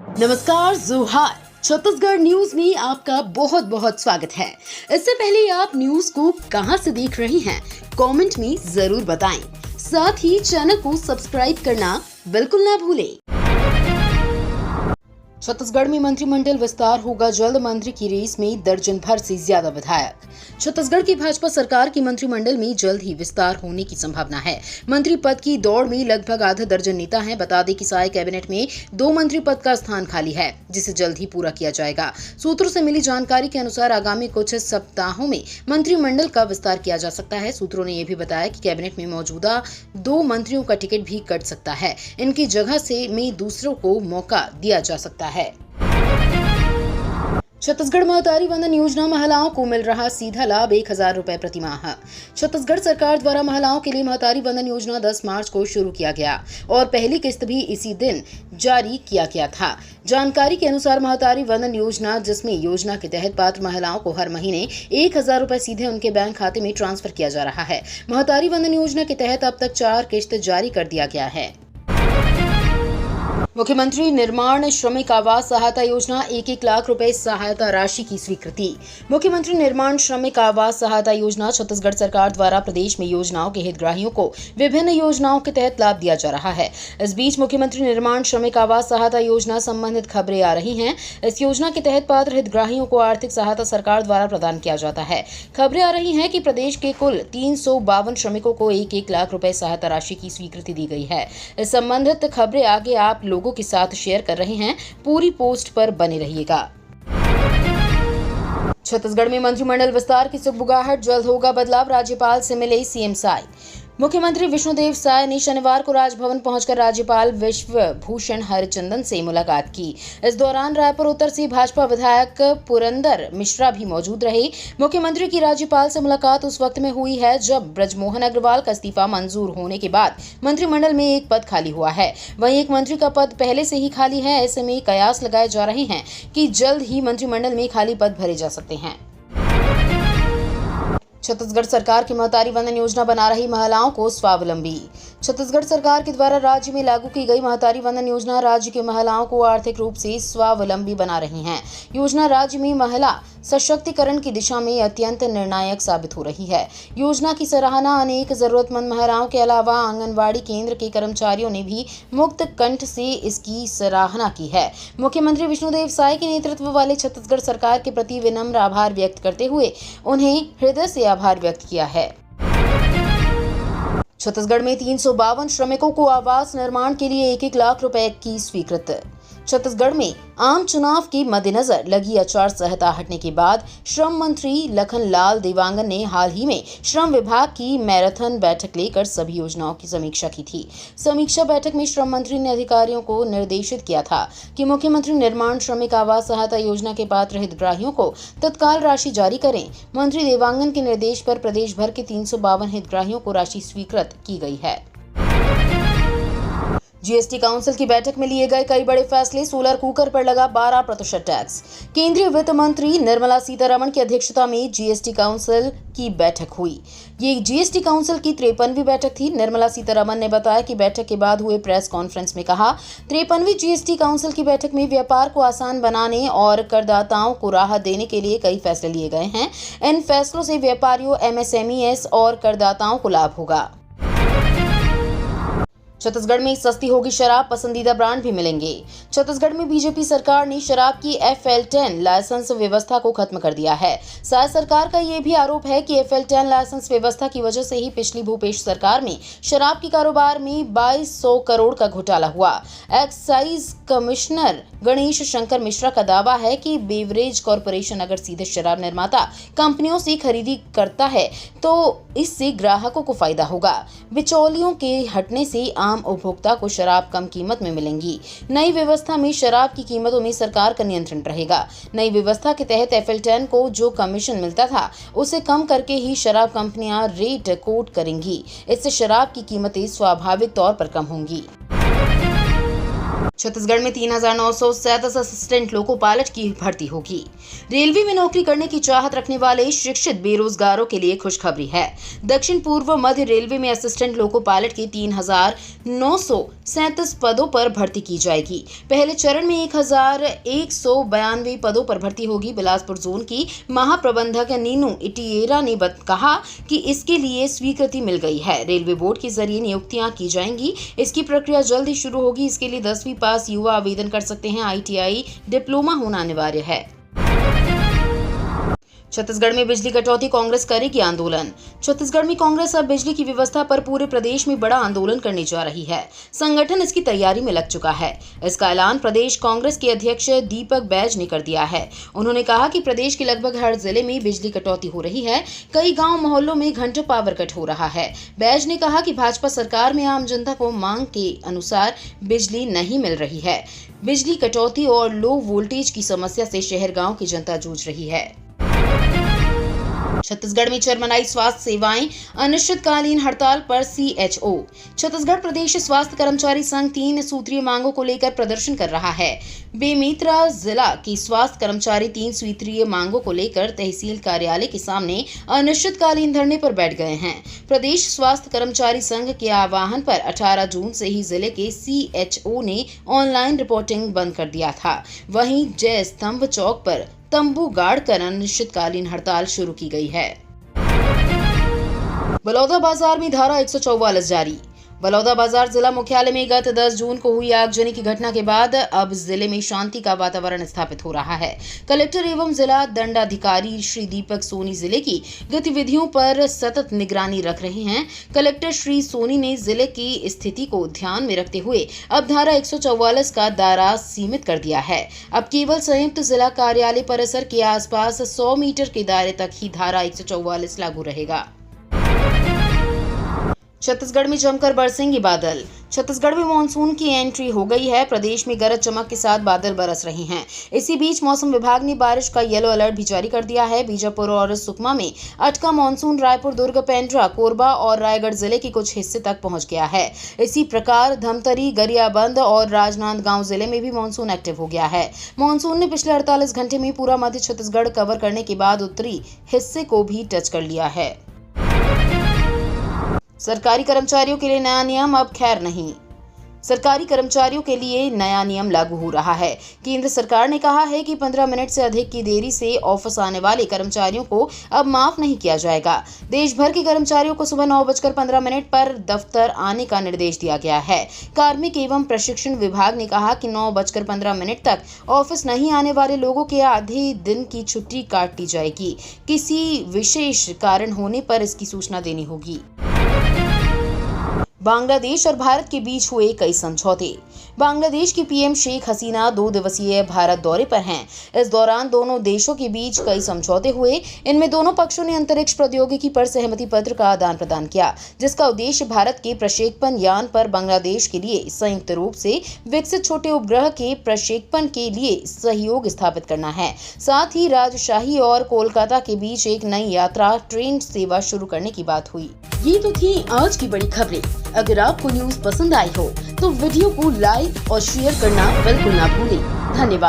नमस्कार, जोहार। छत्तीसगढ़ न्यूज में आपका बहुत बहुत स्वागत है। इससे पहले आप न्यूज को कहां से देख रहे हैं, कमेंट में जरूर बताएं। साथ ही चैनल को सब्सक्राइब करना बिल्कुल ना भूलें। छत्तीसगढ़ में मंत्रिमंडल विस्तार होगा जल्द। मंत्री की रेस में दर्जन भर से ज्यादा विधायक। छत्तीसगढ़ की भाजपा सरकार की मंत्रिमंडल में जल्द ही विस्तार होने की संभावना है। मंत्री पद की दौड़ में लगभग आधा दर्जन नेता हैं। बता दें कि साय कैबिनेट में 2 मंत्री पद का स्थान खाली है, जिसे जल्द ही पूरा किया जाएगा। सूत्रों से मिली जानकारी के अनुसार आगामी कुछ सप्ताहों में मंत्रिमंडल का विस्तार किया जा सकता है। सूत्रों ने यह भी बताया कि कैबिनेट में मौजूदा 2 मंत्रियों का टिकट भी कट सकता है। इनकी जगह से में दूसरों को मौका दिया जा सकता है। छत्तीसगढ़ महतारी वंदन योजना, महिलाओं को मिल रहा सीधा लाभ 1000 रुपए प्रति माह। छत्तीसगढ़ सरकार द्वारा महिलाओं के लिए महतारी वंदन योजना 10 मार्च को शुरू किया गया और पहली किस्त भी इसी दिन जारी किया गया था। जानकारी के अनुसार महतारी वंदन योजना, जिसमें योजना के तहत पात्र महिलाओं को हर महीने 1000 रुपए सीधे उनके बैंक खाते में ट्रांसफर किया जा रहा है। महतारी वंदन योजना के तहत अब तक 4 किस्त जारी कर दिया गया है। मुख्यमंत्री निर्माण श्रमिक आवास सहायता योजना, 1-1 लाख रुपए सहायता राशि की स्वीकृति। मुख्यमंत्री निर्माण श्रमिक आवास सहायता योजना छत्तीसगढ़ सरकार द्वारा प्रदेश में योजनाओं के हितग्राहियों को विभिन्न योजनाओं के तहत लाभ दिया जा रहा है। इस बीच मुख्यमंत्री निर्माण श्रमिक आवास सहायता योजना संबंधित खबरें आ रही हैं। इस योजना के तहत पात्र हितग्राहियों को आर्थिक सहायता सरकार द्वारा प्रदान किया जाता है। खबरें आ रही हैं कि प्रदेश के कुल 352 श्रमिकों को 1-1 लाख रुपए सहायता राशि की स्वीकृति दी गई है। इस संबंधित खबरें आगे आप लोगों के साथ शेयर कर रहे हैं। पूरी पोस्ट पर बने रहिएगा। छत्तीसगढ़ में मंत्रिमंडल विस्तार की सुगबुगाहट, जल्द होगा बदलाव। राज्यपाल से मिले सीएम साय। मुख्यमंत्री विष्णुदेव साय ने शनिवार को राजभवन पहुंचकर राज्यपाल विश्वभूषण हरिचंदन से मुलाकात की। इस दौरान रायपुर उत्तर से भाजपा विधायक पुरंदर मिश्रा भी मौजूद रहे। मुख्यमंत्री की राज्यपाल से मुलाकात उस वक्त में हुई है जब ब्रजमोहन अग्रवाल का इस्तीफा मंजूर होने के बाद मंत्रिमंडल में एक पद खाली हुआ है। वहीं एक मंत्री का पद पहले से ही खाली है। ऐसे में कयास लगाए जा रहे हैं कि जल्द ही मंत्रिमंडल में खाली पद भरे जा सकते हैं। छत्तीसगढ़ सरकार की महतारी वंदन योजना बना रही महिलाओं को स्वावलंबी। छत्तीसगढ़ सरकार के द्वारा राज्य में लागू की गई महतारी वंदन योजना राज्य की महिलाओं को आर्थिक रूप से स्वावलंबी बना रही है। योजना राज्य में महिला सशक्तिकरण की दिशा में अत्यंत निर्णायक साबित हो रही है। योजना की सराहना अनेक जरूरतमंद महिलाओं के अलावा आंगनबाड़ी केंद्र के कर्मचारियों ने भी मुक्त कंठ से इसकी सराहना की है। मुख्यमंत्री विष्णुदेव साय के नेतृत्व वाले छत्तीसगढ़ सरकार के प्रति विनम्र आभार व्यक्त करते हुए उन्हें हृदय से आभार व्यक्त किया है। छत्तीसगढ़ में 352 श्रमिकों को आवास निर्माण के लिए 1-1 लाख रुपए की स्वीकृति। छत्तीसगढ़ में आम चुनाव के मद्देनजर लगी आचार संहिता हटने के बाद श्रम मंत्री लखनलाल देवांगन ने हाल ही में श्रम विभाग की मैराथन बैठक लेकर सभी योजनाओं की समीक्षा की थी। समीक्षा बैठक में श्रम मंत्री ने अधिकारियों को निर्देशित किया था कि मुख्यमंत्री निर्माण श्रमिक आवास सहायता योजना के पात्र हितग्राहियों को तत्काल राशि जारी करें। मंत्री देवांगन के निर्देश पर प्रदेश भर के 352 हितग्राहियों को राशि स्वीकृत की गई है। जीएसटी काउंसिल की बैठक में लिए गए कई बड़े फैसले। सोलर कुकर पर लगा 12% टैक्स। केंद्रीय वित्त मंत्री निर्मला सीतारमण की अध्यक्षता में जीएसटी काउंसिल की बैठक हुई। ये जीएसटी काउंसिल की 53वीं बैठक थी। निर्मला सीतारमण ने बताया कि बैठक के बाद हुए प्रेस कॉन्फ्रेंस में कहा, 53वीं जीएसटी काउंसिल की बैठक में व्यापार को आसान बनाने और करदाताओं को राहत देने के लिए कई फैसले लिए गए हैं। इन फैसलों से व्यापारियों, एमएसएमईएस और करदाताओं को लाभ होगा। छत्तीसगढ़ में सस्ती होगी शराब, पसंदीदा ब्रांड भी मिलेंगे। छत्तीसगढ़ में बीजेपी सरकार ने शराब की FL10 लाइसेंस व्यवस्था को खत्म कर दिया है। साय सरकार का ये भी आरोप है कि FL10 लाइसेंस व्यवस्था की वजह से ही पिछली भूपेश सरकार में शराब के कारोबार में 2200 करोड़ का घोटाला हुआ। एक्साइज कमिश्नर गणेश शंकर मिश्रा का दावा है कि बेवरेज कॉरपोरेशन अगर सीधे शराब निर्माता कंपनियों से खरीदी करता है तो इससे ग्राहकों को फायदा होगा। बिचौलियों के हटने से आम उपभोक्ता को शराब कम कीमत में मिलेंगी। नई व्यवस्था में शराब की कीमतों में सरकार का नियंत्रण रहेगा। नई व्यवस्था के तहत FL10 को जो कमीशन मिलता था उसे कम करके ही शराब कंपनियां रेट कोट करेंगी। इससे शराब की कीमतें स्वाभाविक तौर पर कम होंगी। छत्तीसगढ़ में 3,937 असिस्टेंट लोको पायलट की भर्ती होगी। रेलवे में नौकरी करने की चाहत रखने वाले शिक्षित बेरोजगारों के लिए खुशखबरी है। दक्षिण पूर्व मध्य रेलवे में असिस्टेंट लोको पायलट की 3,937 पदों पर भर्ती की जाएगी। पहले चरण में 1,192 पदों पर भर्ती होगी। बिलासपुर जोन की महाप्रबंधक नीनू इटिएरा ने कहा कि इसके लिए स्वीकृति मिल गई है। रेलवे बोर्ड के जरिए नियुक्तियां की जाएंगी। इसकी प्रक्रिया जल्द ही शुरू होगी। इसके लिए 10वीं पास युवा आवेदन कर सकते हैं। ITI डिप्लोमा होना अनिवार्य है। छत्तीसगढ़ में बिजली कटौती, कांग्रेस करेगी आंदोलन। छत्तीसगढ़ में कांग्रेस अब बिजली की व्यवस्था पर पूरे प्रदेश में बड़ा आंदोलन करने जा रही है। संगठन इसकी तैयारी में लग चुका है। इसका ऐलान प्रदेश कांग्रेस के अध्यक्ष दीपक बैज ने कर दिया है। उन्होंने कहा कि प्रदेश के लगभग हर जिले में बिजली कटौती हो रही है। कई गाँव मोहल्लों में घंटों पावर कट हो रहा है। बैज ने कहा कि भाजपा सरकार में आम जनता को मांग के अनुसार बिजली नहीं मिल रही है। बिजली कटौती और लो वोल्टेज की समस्या से शहर गाँव की जनता जूझ रही है। छत्तीसगढ़ में चरमराई स्वास्थ्य सेवाएं अनिश्चितकालीन हड़ताल पर CHO। छत्तीसगढ़ प्रदेश स्वास्थ्य कर्मचारी संघ 3 सूत्रीय मांगों को लेकर प्रदर्शन कर रहा है। बेमेतरा जिला के स्वास्थ्य कर्मचारी 3 सूत्रीय मांगों को लेकर तहसील कार्यालय के सामने अनिश्चितकालीन धरने पर बैठ गए हैं। प्रदेश स्वास्थ्य कर्मचारी संघ के आह्वान पर 18 जून से ही जिले के CHO ने ऑनलाइन रिपोर्टिंग बंद कर दिया था। वहीं जय स्तंभ चौक पर तंबू गाड़कर अनिश्चितकालीन हड़ताल शुरू की गई है। बलौदाबाजार में धारा 144 जारी। बलौदाबाजार जिला मुख्यालय में गत 10 जून को हुई आगजनी की घटना के बाद अब जिले में शांति का वातावरण स्थापित हो रहा है। कलेक्टर एवं जिला दंडाधिकारी श्री दीपक सोनी जिले की गतिविधियों पर सतत निगरानी रख रहे हैं। कलेक्टर श्री सोनी ने जिले की स्थिति को ध्यान में रखते हुए अब धारा 144 का दायरा सीमित कर दिया है। अब केवल संयुक्त जिला कार्यालय परिसर के आसपास 100 मीटर के दायरे तक ही धारा 144 लागू रहेगा। छत्तीसगढ़ में जमकर बरसेंगे बादल। छत्तीसगढ़ में मानसून की एंट्री हो गई है। प्रदेश में गरज चमक के साथ बादल बरस रहे हैं। इसी बीच मौसम विभाग ने बारिश का येलो अलर्ट भी जारी कर दिया है। बीजापुर और सुकमा में अटका मानसून रायपुर, दुर्ग, पेंड्रा, कोरबा और रायगढ़ जिले के कुछ हिस्से तक पहुंच गया है। इसी प्रकार धमतरी, गरियाबंद और राजनांदगांव जिले में भी मानसून एक्टिव हो गया है। मानसून ने पिछले 48 घंटे में पूरा मध्य छत्तीसगढ़ कवर करने के बाद उत्तरी हिस्से को भी टच कर लिया है। सरकारी कर्मचारियों के लिए नया नियम अब खैर नहीं। सरकारी कर्मचारियों के लिए नया नियम लागू हो रहा है। केंद्र सरकार ने कहा है कि 15 मिनट से अधिक की देरी से ऑफिस आने वाले कर्मचारियों को अब माफ नहीं किया जाएगा। देश भर के कर्मचारियों को सुबह 9:15 पर दफ्तर आने का निर्देश दिया गया है। कार्मिक एवं प्रशिक्षण विभाग ने कहा कि 9:15 तक ऑफिस नहीं आने वाले लोगों के आधे दिन की छुट्टी काट दी जाएगी। किसी विशेष कारण होने पर इसकी सूचना देनी होगी। बांग्लादेश और भारत के बीच हुए कई समझौते। बांग्लादेश की PM शेख हसीना 2 दिवसीय भारत दौरे पर हैं। इस दौरान दोनों देशों के बीच कई समझौते हुए। इनमें दोनों पक्षों ने अंतरिक्ष प्रौद्योगिकी पर सहमति पत्र का आदान प्रदान किया, जिसका उद्देश्य भारत के प्रक्षेपण यान पर बांग्लादेश के लिए संयुक्त रूप से विकसित छोटे उपग्रह के प्रक्षेपण के लिए सहयोग स्थापित करना है। साथ ही राजशाही और कोलकाता के बीच एक नई यात्रा ट्रेन सेवा शुरू करने की बात हुई। ये तो थी आज की बड़ी खबरें। अगर आपको न्यूज़ पसंद आई हो तो वीडियो को लाइक और शेयर करना बिल्कुल ना भूलें। धन्यवाद।